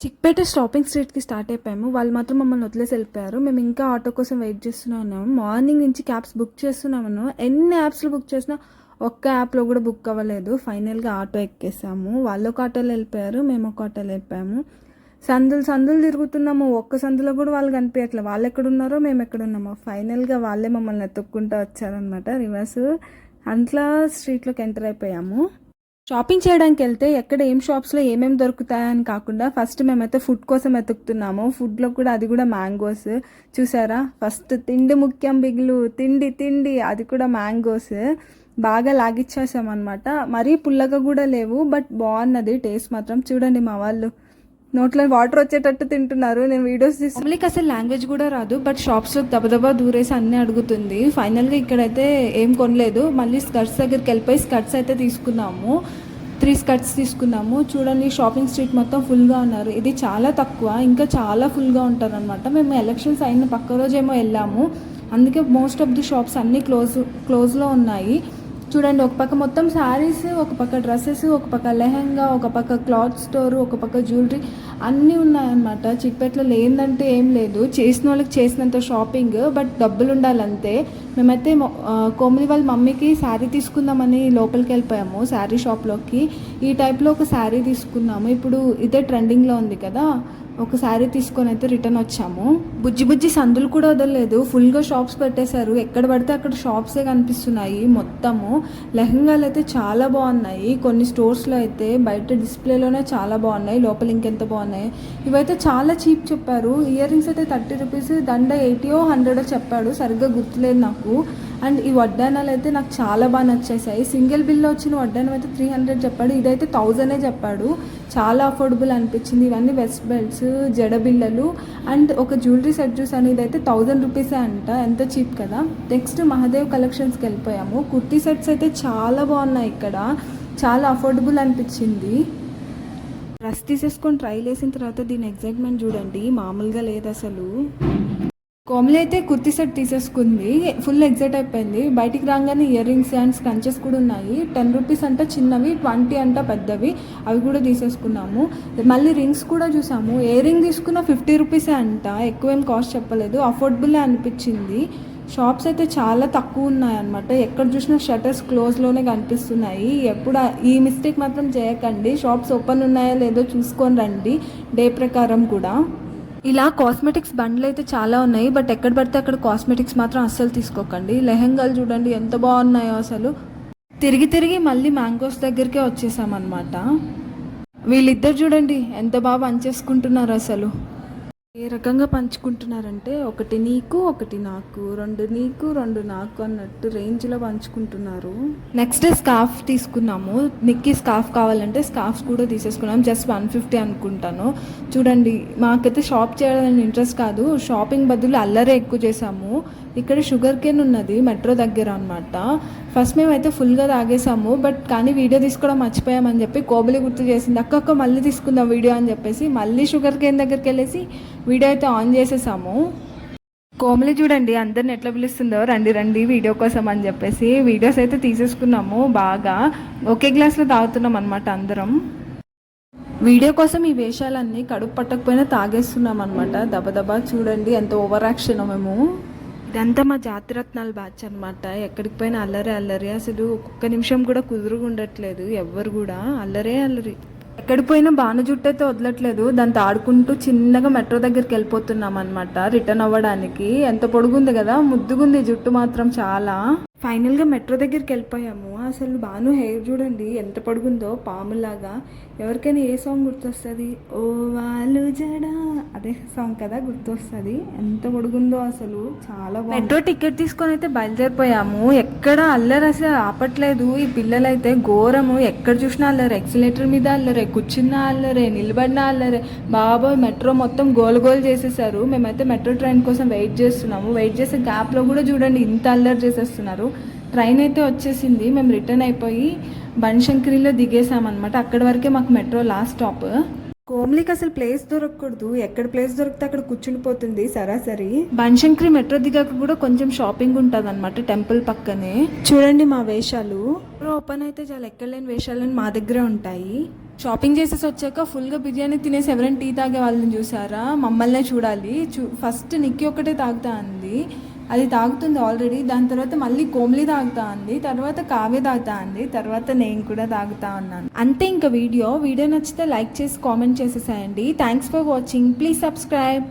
Chickpet stopping స్ట్రీట్కి start అయిపోయాము. వాళ్ళు మాత్రం మమ్మల్ని వదిలేసి వెళ్ళిపోయారు. మేము ఇంకా ఆటో కోసం వెయిట్ చేస్తూనే ఉన్నాము. మార్నింగ్ నుంచి క్యాబ్స్ బుక్ చేస్తున్నాము. ఎన్ని యాప్స్లో బుక్ చేసినా ఒక్క యాప్లో కూడా బుక్ అవ్వలేదు. ఫైనల్గా ఆటో ఎక్కేసాము. వాళ్ళు ఒక ఆటోలో వెళ్ళిపోయారు, మేము ఒక ఆటోలో వెళ్ళిపోయాము. సందులు తిరుగుతున్నాము. ఒక్క సందులో కూడా వాళ్ళు కనిపించట్లేదు. వాళ్ళు ఎక్కడున్నారో మేము ఎక్కడున్నామో. ఫైనల్గా వాళ్ళే మమ్మల్ని ఎత్తుక్కుంటూ వచ్చారనమాట. రివర్స్ అంట్లా స్ట్రీట్లోకి ఎంటర్ అయిపోయాము. షాపింగ్ చేయడానికి వెళ్తే ఎక్కడ ఏం షాప్స్లో ఏమేమి దొరుకుతాయని కాకుండా ఫస్ట్ మేమైతే ఫుడ్ కోసం వెతుకుతున్నాము. ఫుడ్లో కూడా అది కూడా మ్యాంగోస్. చూసారా, ఫస్ట్ తిండి ముఖ్యం బిగులు, తిండి అది కూడా మ్యాంగోస్. బాగా లాగిచ్చేసామన్నమాట. మరీ పుల్లగా కూడా లేవు, బట్ బాగున్నది టేస్ట్ మాత్రం. చూడండి మా వాళ్ళు నోట్లో వాటర్ వచ్చేటట్టు తింటున్నారు. నేను వీడియోస్ తీసి మమ్మల్కి అసలు లాంగ్వేజ్ కూడా రాదు, బట్ షాప్స్లో దబదబా దూరేసి అన్నీ అడుగుతుంది. ఫైనల్గా ఇక్కడైతే ఏం కొనలేదు. మళ్ళీ స్కర్ట్స్ దగ్గరికి వెళ్ళిపోయి స్కర్ట్స్ అయితే తీసుకున్నాము. 3 స్కర్ట్స్ తీసుకున్నాము. చూడండి, షాపింగ్ స్ట్రీట్ మొత్తం ఫుల్గా ఉన్నారు. ఇది చాలా తక్కువ, ఇంకా చాలా ఫుల్గా ఉంటారనమాట. మేము ఎలక్షన్స్ అయిన పక్క రోజేమో వెళ్ళాము, అందుకే మోస్ట్ ఆఫ్ ది షాప్స్ అన్నీ క్లోజ్లో ఉన్నాయి. చూడండి, ఒక పక్క మొత్తం శారీస్, ఒక పక్క డ్రెస్సెస్, ఒక పక్క లెహంగా, ఒక పక్క క్లాత్ స్టోర్, ఒక పక్క జ్యువెలరీ అన్నీ ఉన్నాయన్నమాట. చిక్పేటలో లేదంటే ఏం లేదు. చేసిన వాళ్ళకి చేసినంత షాపింగ్, బట్ డబ్బులు ఉండాలంతే. మేమైతే కోమలి వాళ్ళ మమ్మీకి శారీ తీసుకుందామని లోపలికి వెళ్ళిపోయాము, శారీ షాప్లోకి. ఈ టైప్లో ఒక శారీ తీసుకున్నాము. ఇప్పుడు ఇదే ట్రెండింగ్లో ఉంది కదా, ఒక శారీ తీసుకొని అయితే రిటర్న్ వచ్చాము. బుజ్జి సందులు కూడా వదలలేదు. ఫుల్గా షాప్స్ పెట్టేశారు. ఎక్కడ పడితే అక్కడ షాప్సే కనిపిస్తున్నాయి మొత్తము. లెహంగాలు అయితే చాలా బాగున్నాయి. కొన్ని స్టోర్స్లో అయితే బయట డిస్ప్లేలోనే చాలా బాగున్నాయి, లోపల ఇంకెంత బాగున్నాయి. ఇవైతే చాలా చీప్ చెప్పారు. ఇయర్ రింగ్స్ అయితే 30 రూపీస్, దండ 80 100 చెప్పాడు, సరిగ్గా గుర్తులేదు నాకు. అండ్ ఈ వడ్డానాలు అయితే నాకు చాలా బాగా నచ్చేసాయి. సింగిల్ బిల్లో వచ్చిన వడ్డానం అయితే 300 చెప్పాడు, ఇదైతే 1000 చెప్పాడు. చాలా అఫోర్డబుల్ అనిపించింది. ఇవన్నీ వెస్ట్ బెల్ట్స్, జడ బిళ్ళలు అండ్ ఒక జ్యువెలరీ సెట్ చూసాను, ఇదైతే 1000 రూపీసే అంట. ఎంత చీప్ కదా. నెక్స్ట్ మహాదేవ్ కలెక్షన్స్కి వెళ్ళిపోయాము. కుర్తీ సెట్స్ అయితే చాలా బాగున్నాయి. ఇక్కడ చాలా అఫోర్డబుల్ అనిపించింది. డ్రెస్ తీసేసుకొని ట్రైల్ వేసిన తర్వాత దీని ఎగ్జైట్మెంట్ చూడండి, మామూలుగా లేదు అసలు. కోమలి అయితే కుర్తీ సెట్ తీసేసుకుంది, ఫుల్ ఎగ్జైట్ అయిపోయింది. బయటికి రాగానే ఇయర్ రింగ్స్ అండ్ స్కంచెస్ కూడా ఉన్నాయి. 10 రూపీస్ అంట చిన్నవి, 20 అంట పెద్దవి. అవి కూడా తీసేసుకున్నాము. మళ్ళీ రింగ్స్ కూడా చూసాము. ఏ రింగ్ తీసుకున్నా 50 రూపీసే అంట, ఎక్కువేం కాస్ట్ చెప్పలేదు. అఫోర్డబుల్లే అనిపించింది. షాప్స్ అయితే చాలా తక్కువ ఉన్నాయి అన్నమాట. ఎక్కడ చూసినా షట్టర్స్ క్లోజ్లోనే కనిపిస్తున్నాయి. ఎప్పుడు ఈ మిస్టేక్ మాత్రం చేయకండి. షాప్స్ ఓపెన్ ఉన్నాయో లేదో చూసుకొని రండి, డే ప్రకారం కూడా. ఇలా కాస్మెటిక్స్ బండ్లు అయితే చాలా ఉన్నాయి, బట్ ఎక్కడ పడితే అక్కడ కాస్మెటిక్స్ మాత్రం అస్సలు తీసుకోకండి. లెహంగాలు చూడండి ఎంత బాగున్నాయో అసలు. తిరిగి మళ్ళీ మ్యాంగోస్ దగ్గరికే వచ్చేసామన్నమాట. వీళ్ళిద్దరు చూడండి ఎంత బాగా పనిచేసుకుంటున్నారు అసలు. ఏ రకంగా పంచుకుంటున్నారంటే, ఒకటి నీకు ఒకటి నాకు, 2 నీకు 2 నాకు అన్నట్టు రేంజ్లో పంచుకుంటున్నారు. నెక్స్ట్ స్కార్ఫ్ తీసుకున్నాము. నిక్కి స్కార్ఫ్ కావాలంటే స్కార్ఫ్స్ కూడా తీసేసుకున్నాం. జస్ట్ 150 అనుకుంటాను. చూడండి, మాకైతే షాప్ చేయాలని ఇంట్రెస్ట్ కాదు, షాపింగ్ బదులు అల్లరే ఎక్కువ చేసాము. ఇక్కడ షుగర్ కేన్ ఉన్నది మెట్రో దగ్గర అనమాట. ఫస్ట్ మేమైతే ఫుల్గా తాగేసాము, బట్ కానీ వీడియో తీసుకోవడం మర్చిపోయామని చెప్పి కోబలి గుర్తు చేసింది. అక్క మళ్ళీ తీసుకుందాం వీడియో అని చెప్పేసి మళ్ళీ షుగర్ కేన్ దగ్గరికి వెళ్ళేసి వీడియో అయితే ఆన్ చేసేసాము. కోమలి చూడండి అందరిని ఎట్లా పిలుస్తుందో, రండి వీడియో కోసం అని చెప్పేసి వీడియోస్ అయితే తీసేసుకున్నాము. బాగా ఒకే గ్లాస్లో తాగుతున్నాం అనమాట అందరం. వీడియో కోసం ఈ వేషాలన్నీ కడుపు పట్టకపోయినా తాగేస్తున్నాం అనమాట దబదబా. చూడండి ఎంత ఓవర్ యాక్షన్ మేము. ఇదంతా మా జాతిరత్నాల బ్యాచ్ అనమాట. ఎక్కడికి పోయినా అల్లరి. అసలు ఒక్క నిమిషం కూడా కుదురుగుండట్లేదు ఎవ్వరు కూడా, అల్లరి. ఎక్కడికి పోయినా బాణ జుట్టు అయితే వదలట్లేదు. దాంతో ఆడుకుంటూ చిన్నగా మెట్రో దగ్గరికి వెళ్ళిపోతున్నాం అనమాట రిటర్న్ అవ్వడానికి. ఎంత పొడుగుంది కదా, ముద్దుగుంది జుట్టు మాత్రం చాలా. ఫైనల్గా మెట్రో దగ్గరికి వెళ్ళిపోయాము. అసలు బాను హెయిర్ చూడండి ఎంత పొడుగుందో, పాములాగా. ఎవరికైనా ఏ సాంగ్ గుర్తొస్తుంది? ఓ వాళ్ళు జడా, అదే సాంగ్ కదా గుర్తొస్తుంది. ఎంత పొడుగుందో అసలు, చాలా బాగుంది. మెట్రో టికెట్ తీసుకొని అయితే బయలుదేరిపోయాము. ఎక్కడ అల్లరి అసలు ఆపట్లేదు. ఈ పిల్లలైతే ఘోరము, ఎక్కడ చూసినా అల్లరి. ఎక్సిలేటర్ మీద అల్లరే, కూర్చున్నా అల్లరే, నిలబడినా అల్లరే. బాబోయ్, మెట్రో మొత్తం గోల్ చేసేసారు. మేమైతే మెట్రో ట్రైన్ కోసం వెయిట్ చేస్తున్నాము. వెయిట్ చేసే గ్యాప్లో కూడా చూడండి ఇంత అల్లరి చేసేస్తున్నారు. ట్రైన్ అయితే వచ్చేసింది. మేము రిటర్న్ అయిపోయి బన్శంకరిలో దిగేసామన్నమాట. అక్కడి వరకే మాకు మెట్రో లాస్ట్ స్టాప్. కోమలికి అసలు ప్లేస్ దొరకకూడదు, ఎక్కడ ప్లేస్ దొరికితే అక్కడ కూర్చునిపోతుంది సరాసరి. బన్శంకరి మెట్రో దిగాక కూడా కొంచెం షాపింగ్ ఉంటుంది అనమాట టెంపుల్ పక్కనే. చూడండి మా వేషాలు. ఓపెన్ అయితే చాలా ఎక్కడలేని వేషాలని మా దగ్గరే ఉంటాయి. షాపింగ్ చేసేసి వచ్చాక ఫుల్గా బిర్యానీ తినేసి ఎవరైనా టీ తాగే వాళ్ళని చూసారా? మమ్మల్నే చూడాలి. ఫస్ట్ నిక్కి ఒకటే తాగుతా అంది, అది తాగుతుంది ఆల్రెడీ. దాని తర్వాత మళ్ళీ కోమ్లీ తాగుతా అంది, తర్వాత కావ్య తాగుతా అంది, తర్వాత నేను కూడా తాగుతా ఉన్నాను. అంతే ఇంకా వీడియో నచ్చితే లైక్ చేసి కామెంట్ చేసేసేయండి. Thanks for watching. Please subscribe.